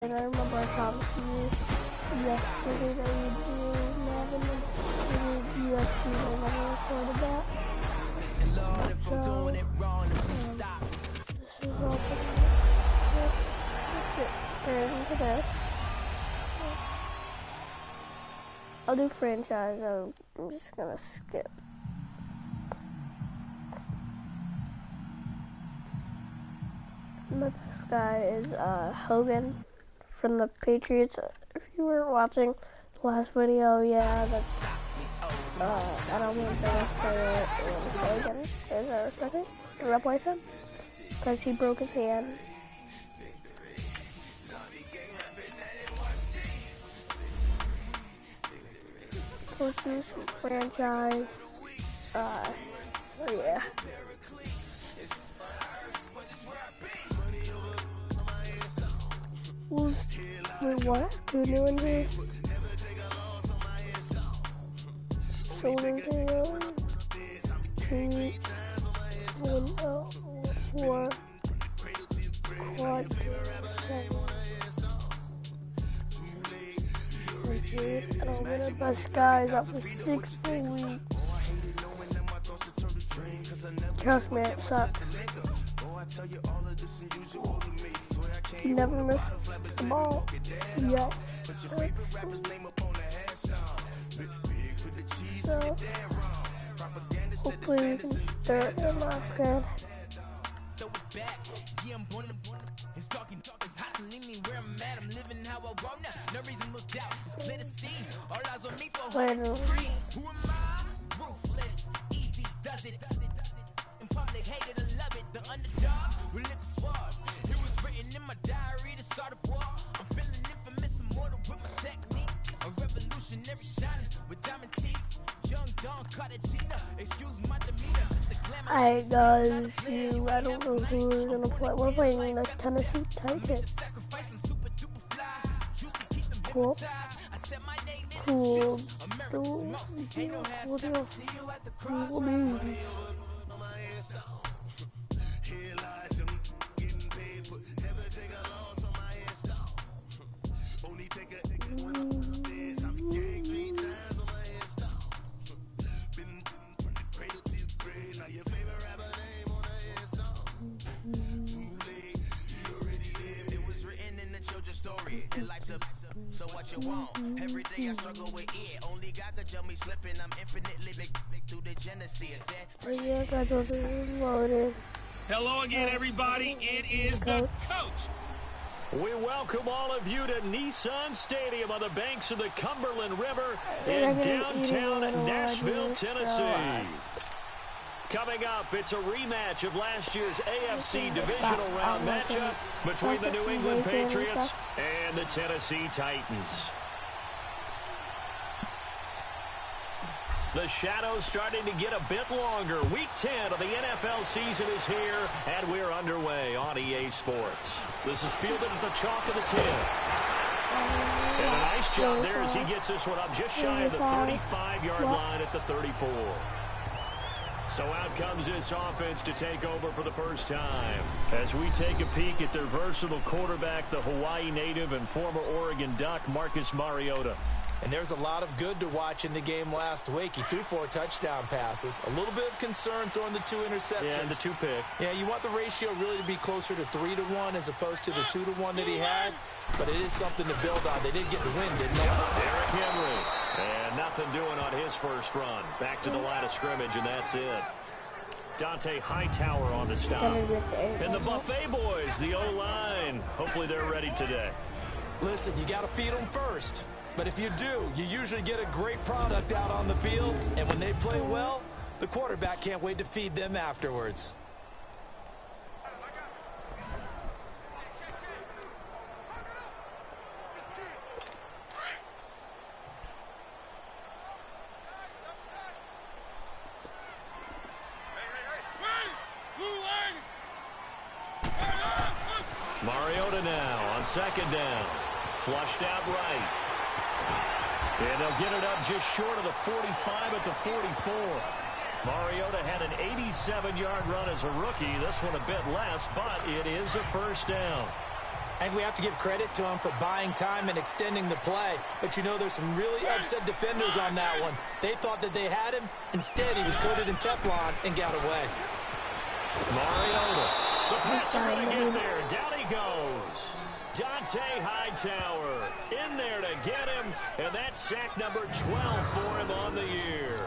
And I remember I promised you yesterday that we'd do Madden and UFC, and I never recorded that. So, this is all let's get straight into this. I'll do franchise, I'm just gonna skip. My best guy is Hogan from the Patriots. If you were watching the last video, yeah, that's I don't think the best player in Hogan is our second to replace him because he broke his hand. So let's do some franchise. Yeah. Wait, what? Two new injuries? Shoulder injury? 2 weeks. 4. Quad. 7. And I'll get our best guys up for 6 full weeks. Trust me, it sucks. He never missed the ball yet. So, hopefully we can start him off good. Later. Hated or love it, the underdog will lick swabs. It was written in my diary to start a war. I'm feeling infamous, immortal with my technique. A revolutionary shining with diamond teeth. Young Don Cartagena, excuse my demeanor. Alright guys, I don't know who we're gonna play. We're playing the Tennessee Titans. Cool. Cool. Cool beans. So what you want? Every day I struggle with it. Only God could tell me slipping. I'm infinitely big through the Genesis. Hello again, everybody. It is the coach. We welcome all of you to Nissan Stadium on the banks of the Cumberland River in downtown Nashville, Tennessee. Coming up, it's a rematch of last year's AFC Divisional Round matchup between the New England Patriots and the Tennessee Titans. The shadow's starting to get a bit longer. Week 10 of the NFL season is here, and we're underway on EA Sports. This is fielded at the chalk of the 10. And a nice job there as he gets this one up just shy of the 35-yard line at the 34. So out comes this offense to take over for the first time. As we take a peek at their versatile quarterback, the Hawaii native and former Oregon Duck, Marcus Mariota. And there's a lot of good to watch in the game last week. He threw 4 touchdown passes. A little bit of concern throwing the 2 interceptions. Yeah, and the 2 pick. Yeah, you want the ratio really to be closer to 3-to-1 as opposed to the 2-to-1 that he had. But it is something to build on. They did get the win, didn't they? Derrick Henry. And nothing doing on his first run. Back to the line of scrimmage, and that's it. Dante Hightower on the stop. And the Buffet boys, the O-line. Hopefully they're ready today. Listen, you got to feed them first. But if you do, you usually get a great product out on the field. And when they play well, the quarterback can't wait to feed them afterwards. Mariota now on second down. Flushed out right. And they'll get it up just short of the 45 at the 44. Mariota had an 87-yard run as a rookie. This one a bit less, but it is a first down. I think we have to give credit to him for buying time and extending the play. But, you know, there's some really upset defenders on that one. They thought that they had him. Instead, he was coated in Teflon and got away. Mariota. The Pats are going to get there. Down he goes. Dante Hightower in there to get him. And that's sack number 12 for him on the year.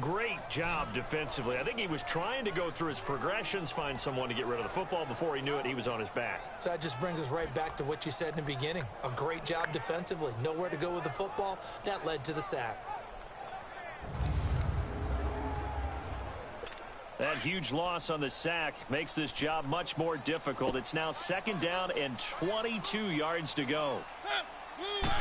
Great job defensively. I think he was trying to go through his progressions, find someone to get rid of the football. Before he knew it, he was on his back. So that just brings us right back to what you said in the beginning. A great job defensively. Nowhere to go with the football. That led to the sack. That huge loss on the sack makes this job much more difficult. It's now 2nd down and 22 yards to go. Now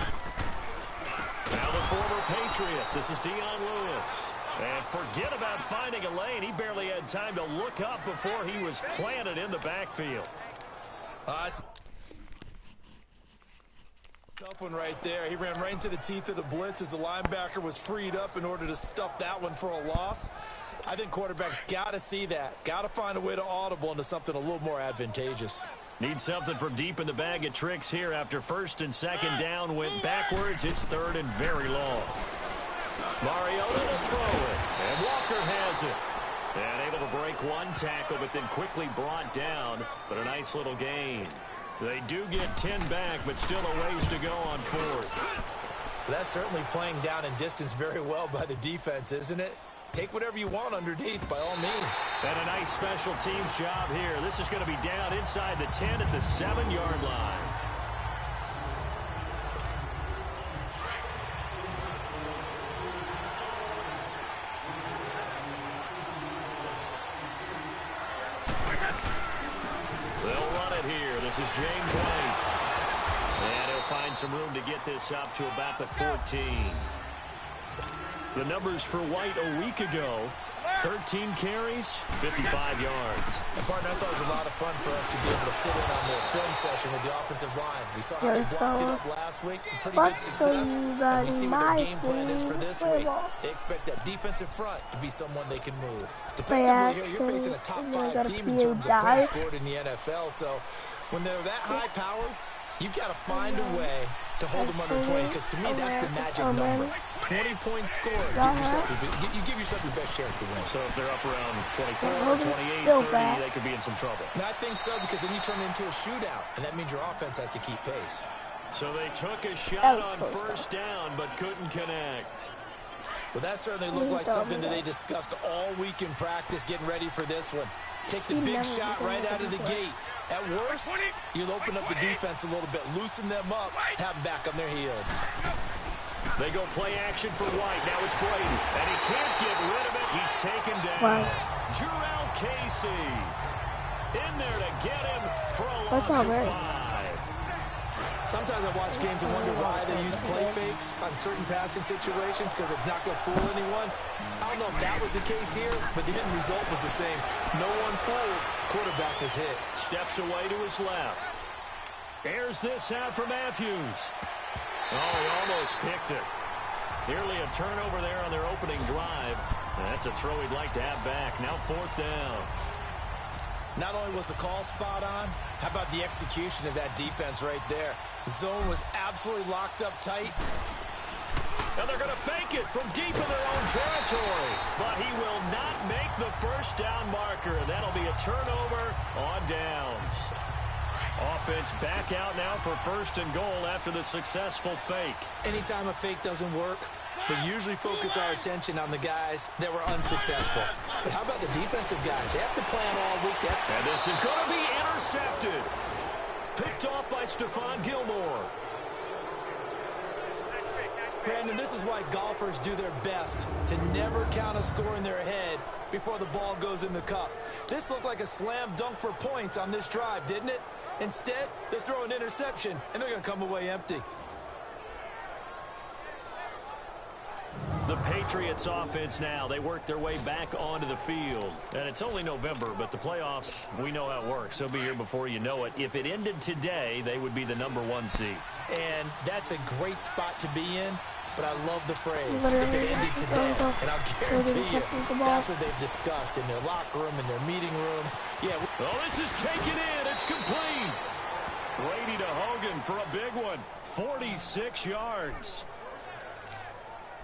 the former Patriot. This is Deion Lewis. And forget about finding a lane. He barely had time to look up before he was planted in the backfield. It's a tough one right there. He ran right into the teeth of the blitz as the linebacker was freed up in order to stuff that one for a loss. I think quarterbacks got to see that. Got to find a way to audible into something a little more advantageous. Need something from deep in the bag of tricks here after 1st and 2nd down went backwards. It's 3rd and very long. Mariota to throw it, and Walker has it. And able to break one tackle, but then quickly brought down. But a nice little gain. They do get 10 back, but still a ways to go on 4th. That's certainly playing down in distance very well by the defense, isn't it? Take whatever you want underneath, by all means. And a nice special teams job here. This is going to be down inside the 10 at the 7-yard line. This is James White. And he'll find some room to get this up to about the 14. The numbers for White a week ago: 13 carries, 55 yards. And partner, I thought it was a lot of fun for us to be able to sit in on their film session with the offensive line. We saw how they blocked it up last week. It's a pretty good success. And we see what their game plan is for this week. They expect that defensive front to be someone they can move. Defensively here, you're facing a top 5 team in terms of points scored in the NFL. So when they're that high powered, you've got to find a way to hold them under 20, because to me that's the magic number. 20 points scored. You give yourself your best chance to win. So if they're up around 24, 28, 30, they could be in some trouble. I think so, because then you turn it into a shootout, and that means your offense has to keep pace. So they took a shot on 1st down, but couldn't connect. Well, that certainly looked like something that they discussed all week in practice, getting ready for this one. Take the big shot right out of the gate. At worst, you'll open up the defense a little bit, loosen them up, have them back on their heels. They go play action for White. Now it's Brady, and he can't get rid of it. He's taken down. Jurel Casey in there to get him for a loss of 5. Sometimes I watch games and wonder why they use play fakes on certain passing situations, because it's not going to fool anyone. I don't know if that was the case here, but the end result was the same. No one fooled. Quarterback was hit. Steps away to his left. Airs this out for Matthews. Oh, he almost picked it. Nearly a turnover there on their opening drive. That's a throw he'd like to have back. Now 4th down. Not only was the call spot on, how about the execution of that defense right there? Zone was absolutely locked up tight. And they're going to fake it from deep in their own territory. But he will not make the 1st down marker. That'll be a turnover on downs. Offense back out now for 1st and goal after the successful fake. Anytime a fake doesn't work, we usually focus our attention on the guys that were unsuccessful. But how about the defensive guys? They have to plan all week. And this is going to be intercepted. Picked off by Stephon Gilmore. Brandon, this is why golfers do their best to never count a score in their head before the ball goes in the cup. This looked like a slam dunk for points on this drive, didn't it? Instead, they throw an interception, and they're going to come away empty. The Patriots offense now, they work their way back onto the field. And it's only November, but the playoffs, we know how it works. They'll be here before you know it. If it ended today, they would be the #1 seed. And that's a great spot to be in, but I love the phrase, if it ended today. And I'll guarantee you, that's what they've discussed in their locker room, in their meeting rooms. Yeah. Oh, this is taken in. It's complete. Brady to Hogan for a big one. 46 yards.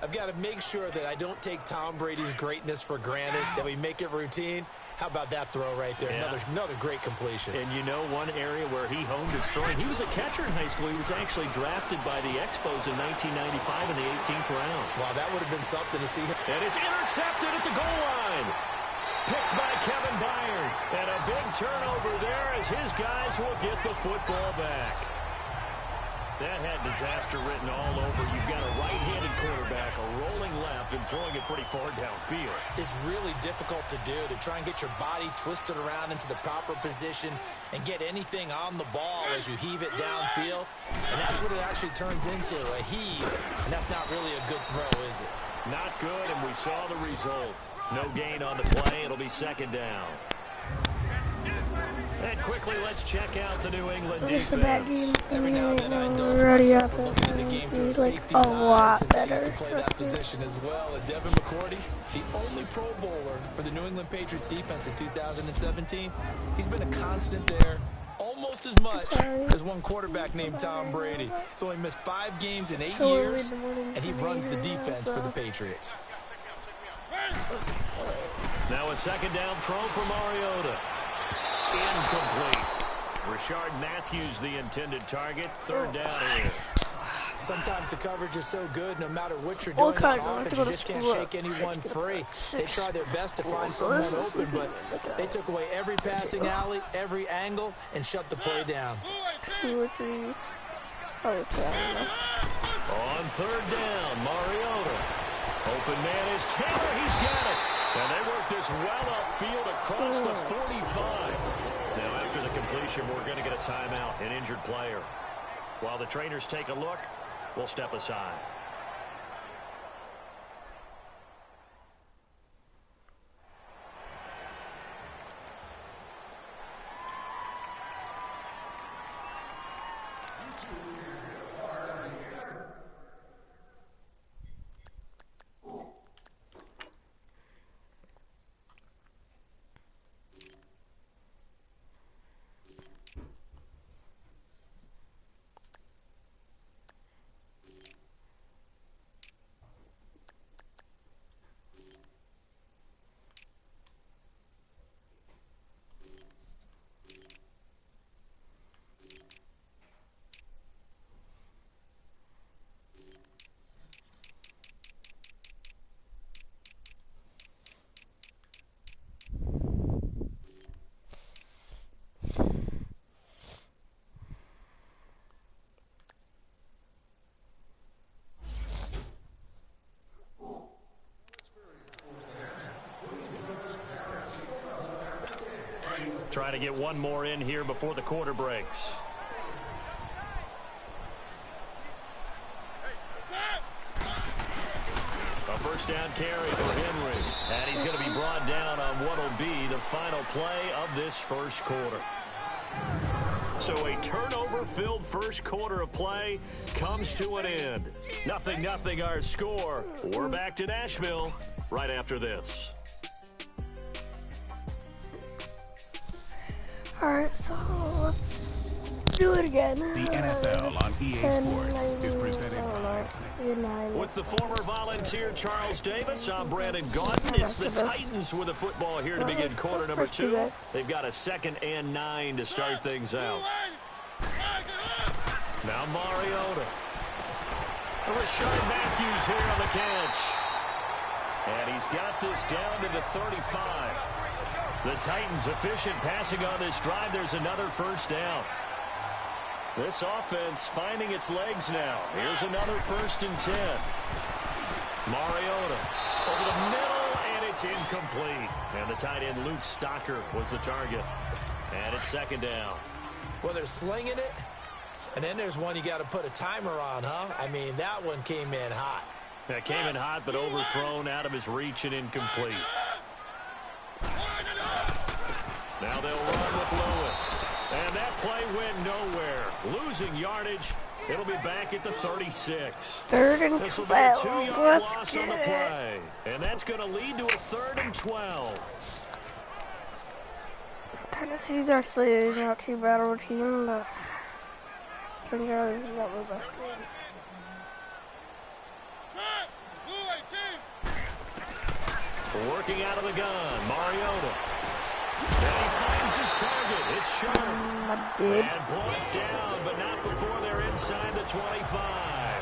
I've got to make sure that I don't take Tom Brady's greatness for granted, that we make it routine. How about that throw right there? Yeah. Another great completion. And you know one area where he honed his throwing? He was a catcher in high school. He was actually drafted by the Expos in 1995 in the 18th round. Wow, that would have been something to see him. And it's intercepted at the goal line. Picked by Kevin Byard. And a big turnover there as his guys will get the football back. That had disaster written all over. You've got a right-handed quarterback, a rolling left, and throwing it pretty far downfield. It's really difficult to do, to try and get your body twisted around into the proper position and get anything on the ball as you heave it downfield. And that's what it actually turns into, a heave. And that's not really a good throw, is it? Not good, and we saw the result. No gain on the play. It'll be second down. And quickly, let's check out the New England defense. It's a bad game. Every now and then I indulge Already myself up in looking at the game through a safety's a lot eyes, since I better. used to play that position as well. And Devin McCourty, the only Pro Bowler for the New England Patriots defense in 2017, he's been a constant there almost as much as one quarterback named Tom Brady. He's only missed 5 games in 8 years, and he runs the defense for the Patriots. Now a second down throw for Mariota. Incomplete. Rashard Matthews, the intended target. Third down here. Sometimes the coverage is so good, no matter what you're doing on offense, you just can't shake anyone free. They try their best to find someone open, but they took away every passing alley, every angle, and shut the play down. 2 or 3. On third down, Mariota. Open man is Taylor. He's got it. And they work this well upfield across the 45. Now, after the completion, we're going to get a timeout, an injured player. While the trainers take a look, we'll step aside. Try to get one more in here before the quarter breaks. A first down carry for Henry. And he's going to be brought down on what will be the final play of this first quarter. So a turnover-filled first quarter of play comes to an end. 0-0 our score. We're back to Nashville right after this. Alright, so let's do it again. The NFL on EA Sports is presented by With the former Volunteer Charles Davis, I'm Brandon Gaudin. It's the Titans with the football here to begin quarter number 2. They've got a 2nd and 9 to start things out. Now Mariota. Rashard Matthews here on the catch. And he's got this down to the 35. The Titans efficient passing on this drive. There's another first down. This offense finding its legs now. Here's another 1st and 10. Mariota over the middle, and it's incomplete. And the tight end Luke Stocker was the target. And it's 2nd down. Well, they're slinging it, and then there's one you got to put a timer on, huh? I mean, that one came in hot. That came in hot, but overthrown, out of his reach, and incomplete. Now they'll run with Lewis. And that play went nowhere. Losing yardage. It'll be back at the 36. 3rd and 12. This will be a 2-yard loss on the play. And that's going to lead to a 3rd and 12. Tennessee's actually not too bad of a team, but Turn around, this is not my best game. Working out of the gun, Mariota. And he finds his target. It's sharp. And brought down, but not before they're inside the 25.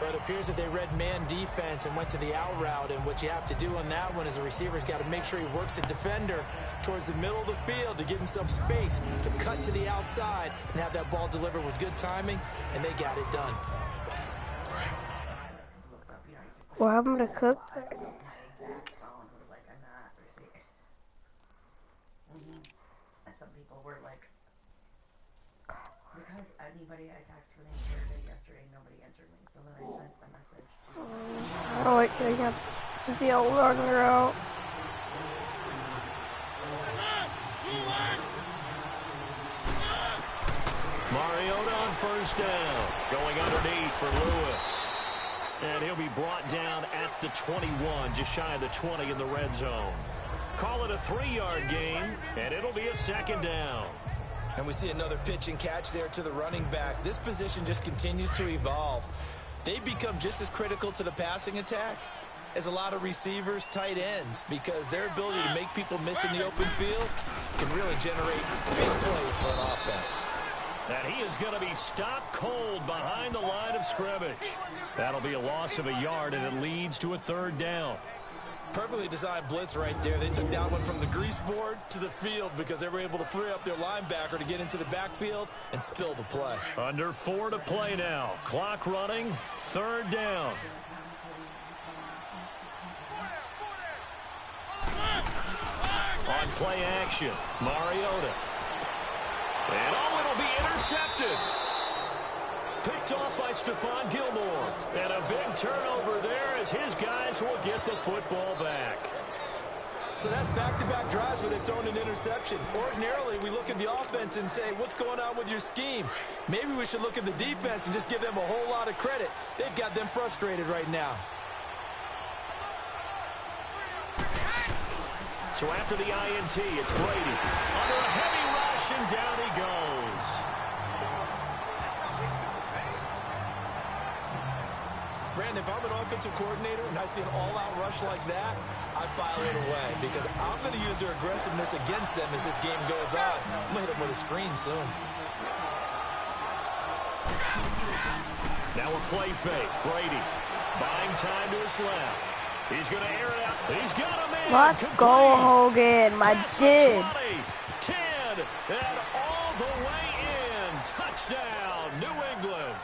But it appears that they read man defense and went to the out route. And what you have to do on that one is the receiver's got to make sure he works the defender towards the middle of the field to give himself space to cut to the outside and have that ball delivered with good timing, and they got it done. What happened to Cook? Some people were like, because anybody I texted for the entire day yesterday, nobody answered me. So then I sent a message to... I'll wait till you have to see how long they're out. Mariota on first down. Going underneath for Lewis. And he'll be brought down at the 21, just shy of the 20 in the red zone. Call it a 3-yard gain, and it'll be a second down. And we see another pitch and catch there to the running back. This position just continues to evolve. They become just as critical to the passing attack as a lot of receivers, tight ends, because their ability to make people miss in the open field can really generate big plays for an offense. And he is going to be stopped cold behind the line of scrimmage. That'll be a loss of a yard, and it leads to a third down. Perfectly designed blitz right there. They took that one from the grease board to the field because they were able to free up their linebacker to get into the backfield and spill the play. Under 4 to play now. Clock running. Third down. On play action, Mariota. And it'll be intercepted. Picked off by Stephon Gilmore. And a big turnover there as his guys will get the football back. So that's back-to-back drives where they've thrown an interception. Ordinarily, we look at the offense and say, what's going on with your scheme? Maybe we should look at the defense and just give them a whole lot of credit. They've got them frustrated right now. So after the INT, it's Brady. Under a heavy rush, and down he goes. Brandon, if I'm an offensive coordinator and I see an all-out rush like that, I file it away because I'm going to use their aggressiveness against them as this game goes on. I'm going to hit them with a screen soon. Now a play fake. Brady buying time to his left. He's going to air it out. He's got a man. Let's go, Hogan. My dude. 10, and all the way in. Touchdown, New England.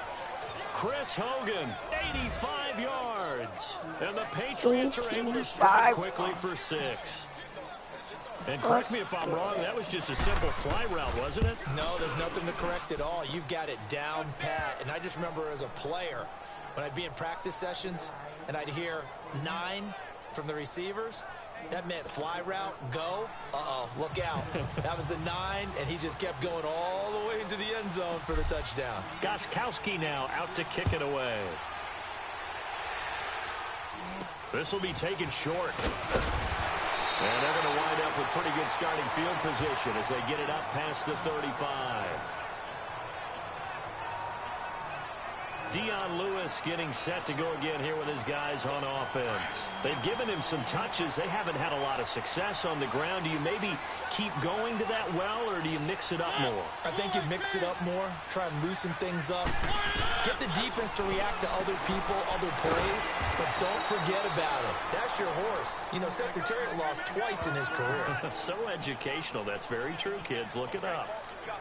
Chris Hogan, 85 yards. And the Patriots are able to strike quickly for 6. And correct me if I'm wrong, that was just a simple fly route, wasn't it? No, there's nothing to correct at all. You've got it down pat. And I just remember as a player, when I'd be in practice sessions and I'd hear 9 from the receivers, that meant fly route, go, look out. That was the 9, and he just kept going all the way into the end zone for the touchdown. Gostkowski now out to kick it away. This will be taken short. And they're going to wind up with pretty good starting field position as they get it up past the 35. Dion Lewis getting set to go again here with his guys on offense. They've given him some touches. They haven't had a lot of success on the ground. Do you maybe keep going to that well, or do you mix it up more? I think you mix it up more, try and loosen things up. Get the defense to react to other people, other plays, but don't forget about it. That's your horse. You know, Secretariat lost twice in his career. So educational. That's very true, kids. Look it up.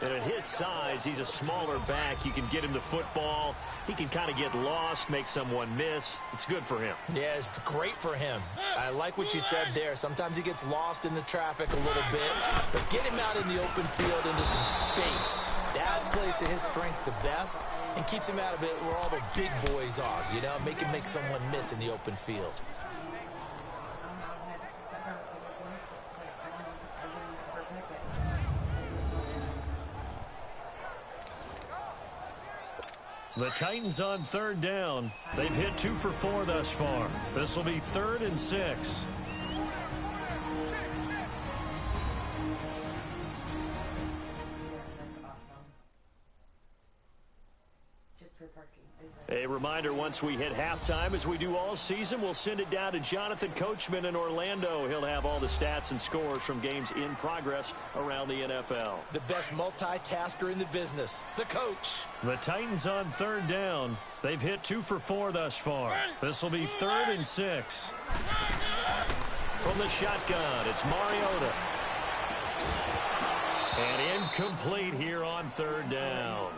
And at his size, he's a smaller back. You can get him the football. He can kind of get lost, make someone miss. It's good for him. Yeah, it's great for him. I like what you said there. Sometimes he gets lost in the traffic a little bit, but get him out in the open field into some space. That plays to his strengths the best and keeps him out of it where all the big boys are, you know, make him make someone miss in the open field. The Titans on third down. They've hit 2 for 4 thus far. This will be 3rd and 6. for parking. A reminder, once we hit halftime, as we do all season, we'll send it down to Jonathan Coachman in Orlando. He'll have all the stats and scores from games in progress around the NFL. The best multitasker in the business, the coach. The Titans on 3rd down. They've hit 2 for 4 thus far. This will be 3rd and 6. From the shotgun, it's Mariota. And incomplete here on 3rd down.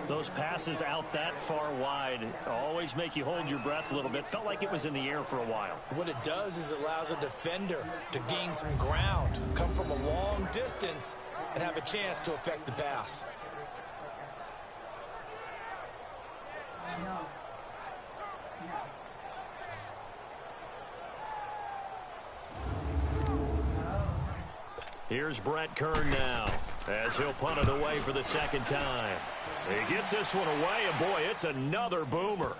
Those passes out that far wide always make you hold your breath a little bit. Felt like it was in the air for a while. What it does is it allows a defender to gain some ground, come from a long distance, and have a chance to affect the pass. Here's Brett Kern now, as he'll punt it away for the 2nd time. He gets this one away, and boy, it's another boomer.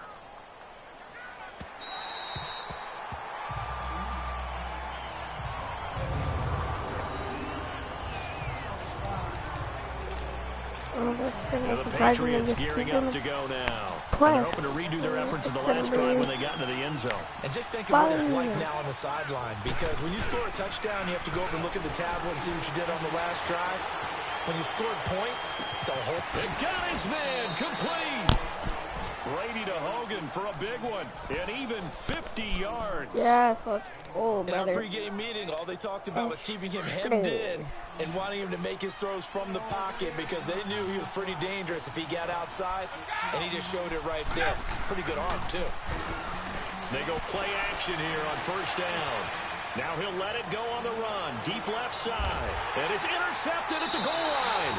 The Patriots gearing up to go now. They're hoping to redo their efforts in the last drive when they got into the end zone. And just think of what it's like now on the sideline, because when you score a touchdown, you have to go over and look at the tablet and see what you did on the last drive. When you scored points, it's a whole... They got his man complete. Brady to Hogan for a big one. And even 50 yards. Yeah, let's go, In our pregame meeting, all they talked about was keeping him hemmed in and wanting him to make his throws from the pocket because they knew he was pretty dangerous if he got outside, and he just showed it right there. Pretty good arm, too. They go play action here on 1st down. Now he'll let it go on the run. Deep left side. And it's intercepted at the goal line.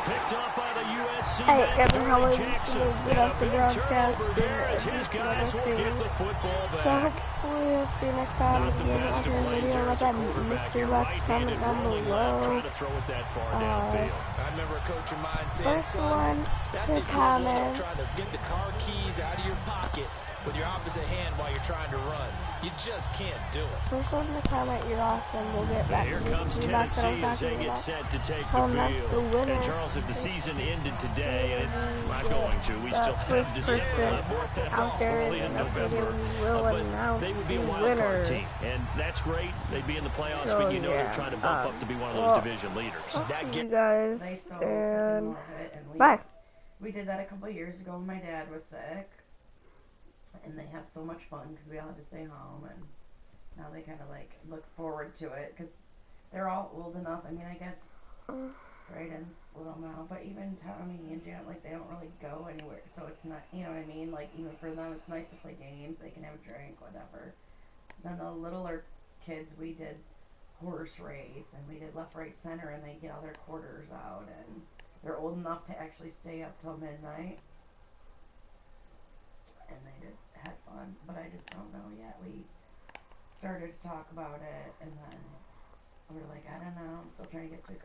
Picked up by the USC man, Cody Jackson. And a big turnover there as his guys will get the football back. So hopefully we'll see you next time. Not the best of plays there as a quarterback here, right-handed, rolling left, trying to throw it that far downfield. I remember a coach of mine saying, son, that's the equivalent of trying to get the car keys out of your pocket with your opposite hand while you're trying to run. You just can't do it. First one to comment, you're awesome. We'll get back here to comes Tennessee as they get set to take the field. And Charles, if the season ended today, and it's not going to, we still have December left out there early in November. But they would be a wild card team, and that's great. They'd be in the playoffs, but you know they're trying to bump up to be one of those division leaders. I'll see you guys, and bye. We did that a couple of years ago when my dad was sick. And they have so much fun because we all had to stay home, and now they kind of like look forward to it because they're all old enough. I mean, I guess Brayden's little now, but even Tommy and Janet, like, they don't really go anywhere, so it's not, you know what I mean? Like, even for them, it's nice to play games. They can have a drink, whatever. Then the littler kids, we did horse race, and we did left, right, center, and they get all their quarters out, and they're old enough to actually stay up till midnight. And they had fun, but I just don't know yet. We started to talk about it, and then we were like, I don't know, I'm still trying to get through.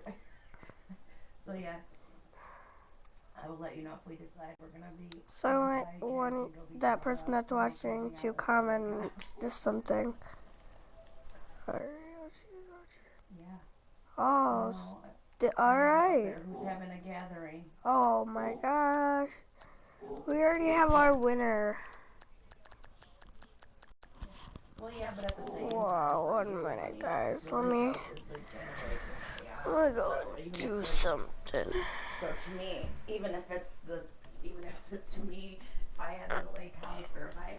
So yeah, I will let you know if we decide we're gonna be. So I want that person that's watching to comment just something. Yeah. Oh, alright. Who's having a gathering? Oh my gosh. We already have our winner. Well, yeah, but at the same time. Wow, 1 minute, guys. Let me go do something. So to me, even if to me, if I had the lake house or if I